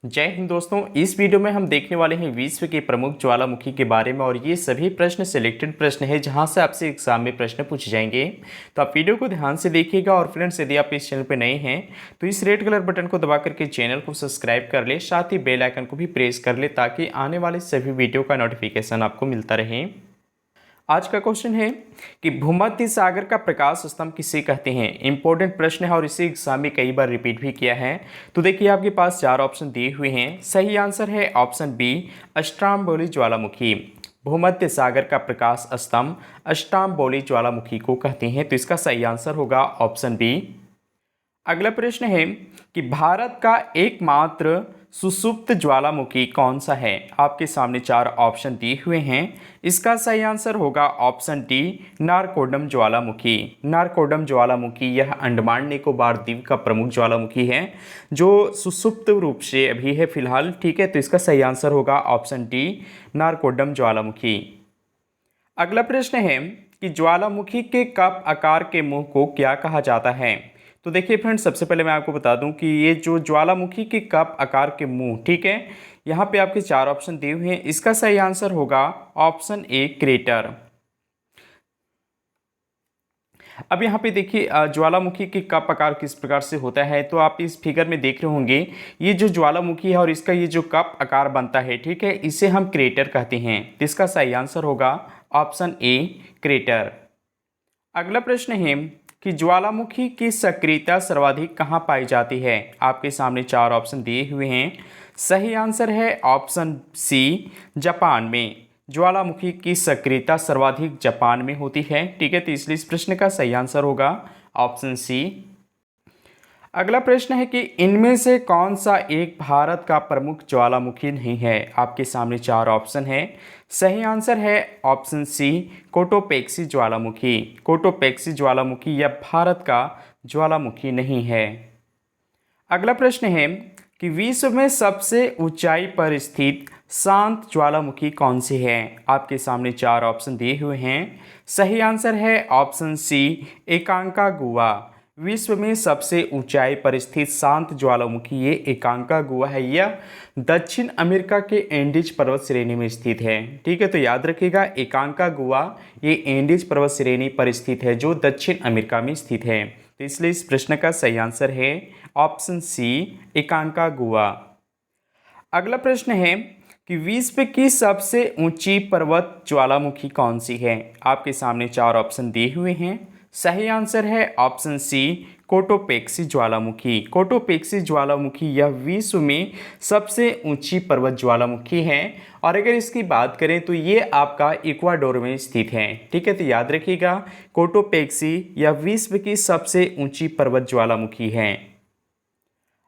जय हिंद दोस्तों। इस वीडियो में हम देखने वाले हैं विश्व के प्रमुख ज्वालामुखी के बारे में और ये सभी प्रश्न सिलेक्टेड प्रश्न है जहां से आपसे एग्जाम में प्रश्न पूछे जाएंगे। तो आप वीडियो को ध्यान से देखिएगा और फ्रेंड्स यदि आप इस चैनल पर नए हैं तो इस रेड कलर बटन को दबा करके चैनल को सब्सक्राइब कर ले, साथ ही बेल आइकन को भी प्रेस कर ले ताकि आने वाले सभी वीडियो का नोटिफिकेशन आपको मिलता रहे। आज का क्वेश्चन है कि भूमध्य सागर का प्रकाश स्तंभ किसे कहते हैं। इंपॉर्टेंट प्रश्न है और इसे एग्जाम में कई बार रिपीट भी किया है। तो देखिए आपके पास चार ऑप्शन दिए हुए हैं। सही आंसर है ऑप्शन बी, अष्टाम्बोली ज्वालामुखी। भूमध्य सागर का प्रकाश स्तंभ अष्टाम्बोली ज्वालामुखी को कहते हैं, तो इसका सही आंसर होगा ऑप्शन बी। अगला प्रश्न है कि भारत का एकमात्र सुसुप्त ज्वालामुखी कौन सा है। आपके सामने चार ऑप्शन दिए हुए हैं। इसका सही आंसर होगा ऑप्शन डी, नारकोडम ज्वालामुखी। नारकोडम ज्वालामुखी यह अंडमान निकोबार द्वीप का प्रमुख ज्वालामुखी है जो सुसुप्त रूप से अभी है फिलहाल। ठीक है, तो इसका सही आंसर होगा ऑप्शन डी, नारकोडम ज्वालामुखी। अगला प्रश्न है कि ज्वालामुखी के कप आकार के मुंह को क्या कहा जाता है। तो देखिए फ्रेंड्स, सबसे पहले मैं आपको बता दूं कि ये जो ज्वालामुखी के कप आकार के मुंह, ठीक है, यहाँ पे आपके चार ऑप्शन दिए हुए हैं। इसका सही आंसर होगा ऑप्शन ए, क्रेटर। अब यहाँ पे देखिए ज्वालामुखी के कप आकार किस प्रकार से होता है, तो आप इस फिगर में देख रहे होंगे ये जो ज्वालामुखी है और इसका ये जो कप आकार बनता है, ठीक है, इसे हम क्रेटर कहते हैं। तो इसका सही आंसर होगा ऑप्शन ए, क्रेटर। अगला प्रश्न है कि ज्वालामुखी की सक्रियता सर्वाधिक कहाँ पाई जाती है। आपके सामने चार ऑप्शन दिए हुए हैं। सही आंसर है ऑप्शन सी, जापान में। ज्वालामुखी की सक्रियता सर्वाधिक जापान में होती है। ठीक है, तो इसलिए इस प्रश्न का सही आंसर होगा ऑप्शन सी। अगला प्रश्न है कि इनमें से कौन सा एक भारत का प्रमुख ज्वालामुखी नहीं है। आपके सामने चार ऑप्शन है। सही आंसर है ऑप्शन सी, कोटोपेक्सी ज्वालामुखी। कोटोपेक्सी ज्वालामुखी यह भारत का ज्वालामुखी नहीं है। अगला प्रश्न है कि विश्व में सबसे ऊंचाई पर स्थित शांत ज्वालामुखी कौन सी है। आपके सामने चार ऑप्शन दिए हुए हैं। सही आंसर है ऑप्शन सी, एकांकागुआ। विश्व में सबसे ऊंचाई पर स्थित शांत ज्वालामुखी ये एकांकागुआ है। यह दक्षिण अमेरिका के एंडीज पर्वत श्रेणी में स्थित है। ठीक है, तो याद रखिएगा एकांकागुआ ये एंडीज पर्वत श्रेणी पर स्थित है जो दक्षिण अमेरिका में स्थित है। तो इसलिए इस प्रश्न का सही आंसर है ऑप्शन सी, एकांकागुआ। अगला प्रश्न है कि विश्व की सबसे ऊंची पर्वत ज्वालामुखी कौन सी है। आपके सामने चार ऑप्शन दिए हुए हैं। सही आंसर है ऑप्शन सी, कोटोपेक्सी ज्वालामुखी। कोटोपेक्सी ज्वालामुखी यह विश्व में सबसे ऊंची पर्वत ज्वालामुखी है और अगर इसकी बात करें तो ये आपका इक्वाडोर में स्थित है। ठीक है, तो याद रखिएगा कोटोपेक्सी यह विश्व की सबसे ऊंची पर्वत ज्वालामुखी है।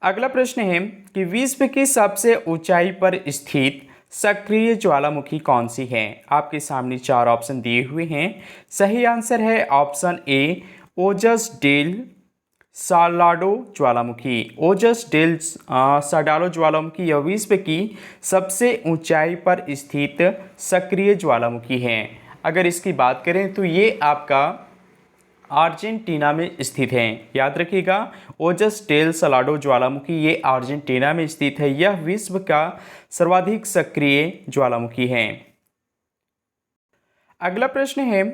अगला प्रश्न है कि विश्व की सबसे ऊंचाई पर स्थित सक्रिय ज्वालामुखी कौन सी है। आपके सामने चार ऑप्शन दिए हुए हैं। सही आंसर है option A, Ojas del सालाडो Jwalamukhi. Ojas del साडालो ज्वालामुखी यह विश्व की सबसे ऊंचाई पर स्थित सक्रिय ज्वालामुखी है। अगर इसकी बात करें तो ये आपका अर्जेंटीना में स्थित है। याद रखिएगा ओजस डेल सालाडो ज्वालामुखी ये अर्जेंटीना में स्थित है। यह विश्व का सर्वाधिक सक्रिय ज्वालामुखी है। अगला प्रश्न है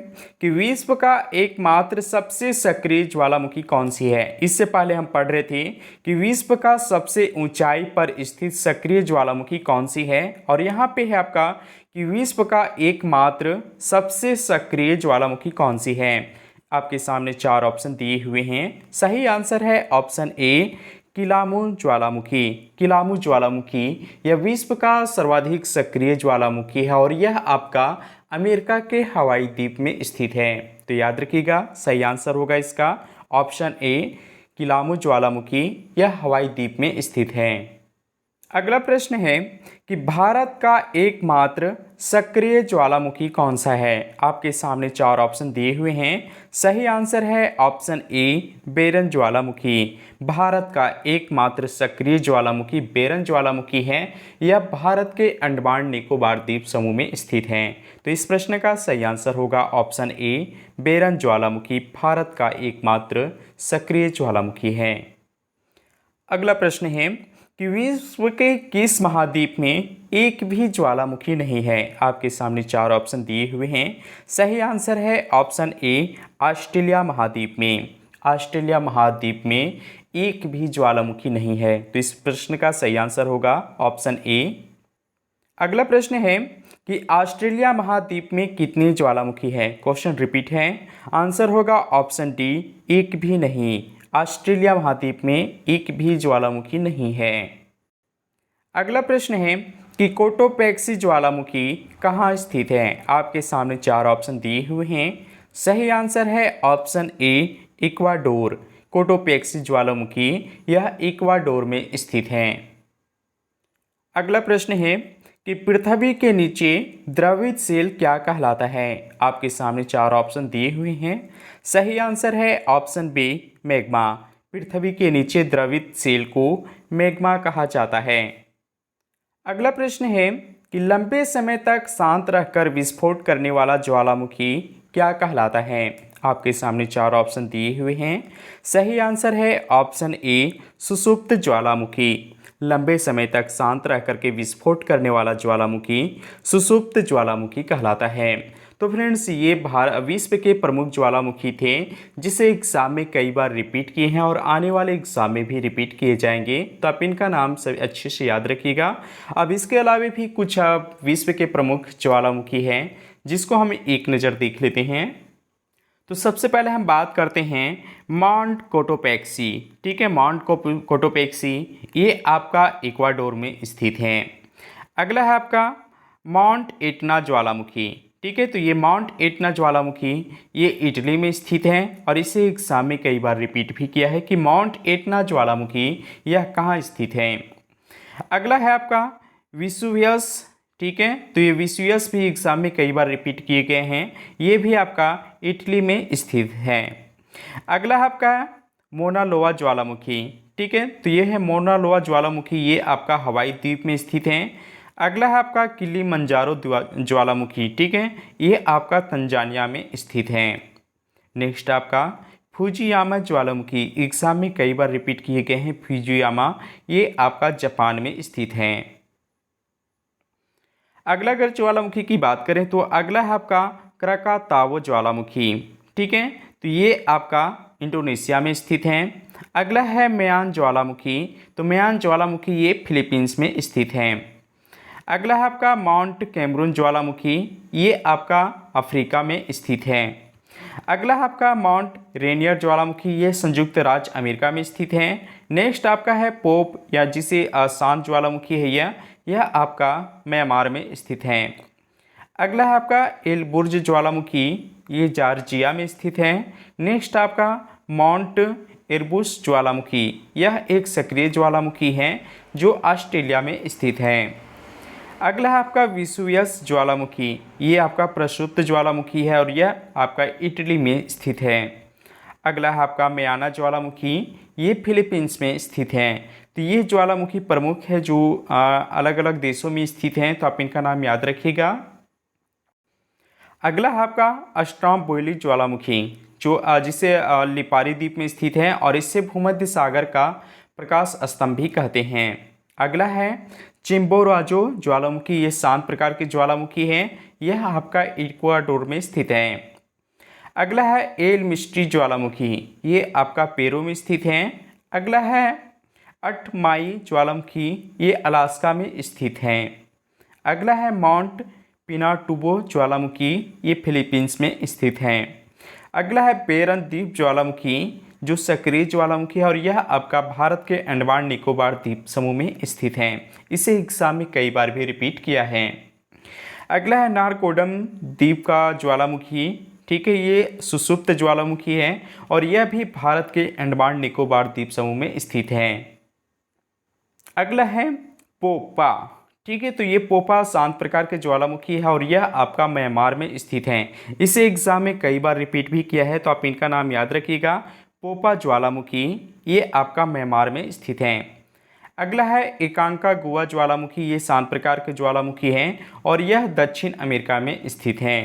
कि विश्व का एकमात्र सबसे सक्रिय ज्वालामुखी कौन सी है। इससे पहले हम पढ़ रहे थे कि विश्व का सबसे ऊंचाई पर स्थित सक्रिय ज्वालामुखी कौन सी है और यहाँ पे है आपका कि विश्व का एकमात्र सबसे सक्रिय ज्वालामुखी कौन सी है। आपके सामने चार ऑप्शन दिए हुए हैं। सही आंसर है ऑप्शन ए, किलामू ज्वालामुखी। किलामू ज्वालामुखी यह विश्व का सर्वाधिक सक्रिय ज्वालामुखी है और यह आपका अमेरिका के हवाई द्वीप में स्थित है। तो याद रखिएगा सही आंसर होगा इसका ऑप्शन ए, किलामू ज्वालामुखी यह हवाई द्वीप में स्थित है। अगला प्रश्न है कि भारत का एकमात्र सक्रिय ज्वालामुखी कौन सा है। आपके सामने चार ऑप्शन दिए हुए हैं। सही आंसर है ऑप्शन ए, बेरन ज्वालामुखी। भारत का एकमात्र सक्रिय ज्वालामुखी बेरन ज्वालामुखी है। यह भारत के अंडमान निकोबार द्वीप समूह में स्थित है। तो इस प्रश्न का सही आंसर होगा ऑप्शन ए, बेरन ज्वालामुखी भारत का एकमात्र सक्रिय ज्वालामुखी है। अगला प्रश्न है कि विश्व के किस महाद्वीप में एक भी ज्वालामुखी नहीं है। आपके सामने 4 ऑप्शन दिए हुए हैं। सही आंसर है ऑप्शन ए, ऑस्ट्रेलिया महाद्वीप में। ऑस्ट्रेलिया महाद्वीप में एक भी ज्वालामुखी नहीं है, तो इस प्रश्न का सही आंसर होगा ऑप्शन ए। अगला प्रश्न है कि ऑस्ट्रेलिया महाद्वीप में कितनी ज्वालामुखी है। क्वेश्चन रिपीट है, आंसर होगा ऑप्शन डी, एक भी नहीं। ऑस्ट्रेलिया महाद्वीप में एक भी ज्वालामुखी नहीं है। अगला प्रश्न है कि कोटोपैक्सी ज्वालामुखी कहाँ स्थित है। आपके सामने 4 ऑप्शन दिए हुए हैं। सही आंसर है ऑप्शन ए, इक्वाडोर। कोटोपैक्सी ज्वालामुखी यह इक्वाडोर में स्थित है। अगला प्रश्न है कि पृथ्वी के नीचे द्रवित सेल क्या कहलाता है। आपके सामने 4 ऑप्शन दिए हुए हैं। सही आंसर है ऑप्शन बी, मैग्मा। पृथ्वी के नीचे द्रवित सेल को मैग्मा कहा जाता है। अगला प्रश्न है कि लंबे समय तक शांत रहकर विस्फोट करने वाला ज्वालामुखी क्या कहलाता है। आपके सामने 4 ऑप्शन दिए हुए हैं। सही आंसर है ऑप्शन ए, सुषुप्त ज्वालामुखी। लंबे समय तक शांत रह करके विस्फोट करने वाला ज्वालामुखी सुषुप्त ज्वालामुखी कहलाता है। तो फ्रेंड्स, ये विश्व के प्रमुख ज्वालामुखी थे जिसे एग्जाम में कई बार रिपीट किए हैं और आने वाले एग्जाम में भी रिपीट किए जाएंगे, तो आप इनका नाम सब अच्छे से याद रखिएगा। अब इसके अलावा भी कुछ विश्व के प्रमुख ज्वालामुखी हैं जिसको हम एक नज़र देख लेते हैं। तो सबसे पहले हम बात करते हैं माउंट कोटोपैक्सी। ठीक है, माउंट कोटोपैक्सी ये आपका इक्वाडोर में स्थित है। अगला है आपका माउंट एटना ज्वालामुखी। ठीक है, तो ये माउंट एटना ज्वालामुखी ये इटली में स्थित है और इसे एग्जाम में कई बार रिपीट भी किया है कि माउंट एटना ज्वालामुखी यह कहाँ स्थित है। अगला है आपका विसुवियस। ठीक है, तो ये विसुवियस भी एग्जाम में कई बार रिपीट किए गए हैं। ये भी आपका इटली में स्थित है। अगला है आपका मोना लोआ ज्वालामुखी। ठीक है, तो ये है मोना लोआ ज्वालामुखी, ये आपका हवाई द्वीप में स्थित है। अगला है आपका किलिमंजारो ज्वालामुखी। ठीक है, ये आपका तंजानिया में स्थित है। नेक्स्ट आपका फुजियामा ज्वालामुखी, एग्जाम में कई बार रिपीट किए गए हैं। फुजियामा ये आपका जापान में स्थित है। अगला अगर ज्वालामुखी की बात करें तो अगला है आपका क्राकाताओ ज्वालामुखी। ठीक है, तो ये आपका इंडोनेशिया में स्थित है। अगला है मयान ज्वालामुखी, तो मयान ज्वालामुखी ये फिलीपींस में स्थित है। अगला है आपका माउंट कैमरून ज्वालामुखी, ये आपका अफ्रीका में स्थित है। अगला है आपका माउंट रेनियर ज्वालामुखी, ये संयुक्त राज्य अमेरिका में स्थित है। नेक्स्ट आपका है पोप या जिसे शांत ज्वालामुखी है, यह आपका म्यांमार में स्थित है। अगला है आपका एलबुर्ज ज्वालामुखी, ये जॉर्जिया में स्थित है। नेक्स्ट आपका माउंट एरबुस ज्वालामुखी, यह एक सक्रिय ज्वालामुखी है जो ऑस्ट्रेलिया में स्थित है। अगला है आपका विसुवियस ज्वालामुखी, ये आपका प्रसुप्त ज्वालामुखी है और यह आपका इटली में स्थित है। अगला है आपका मयाना ज्वालामुखी, ये फिलीपींस में स्थित है। तो ये ज्वालामुखी प्रमुख है जो अलग अलग देशों में स्थित हैं, तो आप इनका नाम याद रखिएगा। अगला है आपका स्ट्रोम्बोइली ज्वालामुखी, जो जिसे लिपारी द्वीप में स्थित है और इससे भूमध्य सागर का प्रकाश स्तंभ भी कहते हैं। अगला है चिम्बोराजो ज्वालामुखी, ये शांत प्रकार के ज्वालामुखी है, यह आपका इक्वाडोर में स्थित है। अगला है एल मिस्ट्री ज्वालामुखी, ये आपका पेरू में स्थित है। अगला है अटमाई ज्वालामुखी, ये अलास्का में स्थित है। अगला है माउंट पिनाटुबो ज्वालामुखी, ये फिलीपींस में स्थित है। अगला है बेरन द्वीप ज्वालामुखी, जो सक्रिय ज्वालामुखी है और यह आपका भारत के अंडमान निकोबार द्वीप समूह में स्थित है। इसे एग्जाम में कई बार भी रिपीट किया है। अगला है नारकोडम द्वीप का ज्वालामुखी। ठीक है, ये सुषुप्त ज्वालामुखी है और यह भी भारत के अंडमान निकोबार द्वीप समूह में स्थित है। अगला है पोपा। ठीक है, तो ये पोपा शांत प्रकार के ज्वालामुखी है और यह आपका म्यांमार में स्थित है। इसे एग्जाम में कई बार रिपीट भी किया है, तो आप इनका नाम याद रखिएगा। पोपा ज्वालामुखी ये आपका म्यांमार में स्थित है। अगला है एकांकागुआ ज्वालामुखी, ये शांत प्रकार के ज्वालामुखी हैं और यह दक्षिण अमेरिका में स्थित है।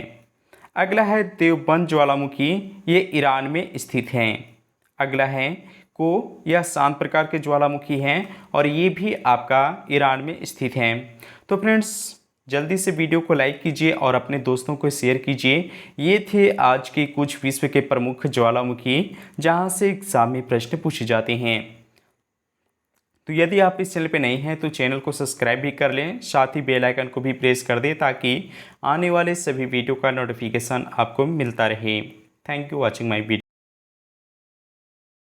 अगला है देवबंद ज्वालामुखी, ये ईरान में स्थित हैं। अगला है को यह शांत प्रकार के ज्वालामुखी हैं और ये भी आपका ईरान में स्थित हैं। तो फ्रेंड्स जल्दी से वीडियो को लाइक कीजिए और अपने दोस्तों को शेयर कीजिए। ये थे आज के कुछ विश्व के प्रमुख ज्वालामुखी जहां से एग्जाम में प्रश्न पूछे जाते हैं। तो यदि आप इस चैनल पे नए हैं तो चैनल को सब्सक्राइब भी कर लें, साथ ही बेल आइकन को भी प्रेस कर दें ताकि आने वाले सभी वीडियो का नोटिफिकेशन आपको मिलता रहे। Thank you watching my video.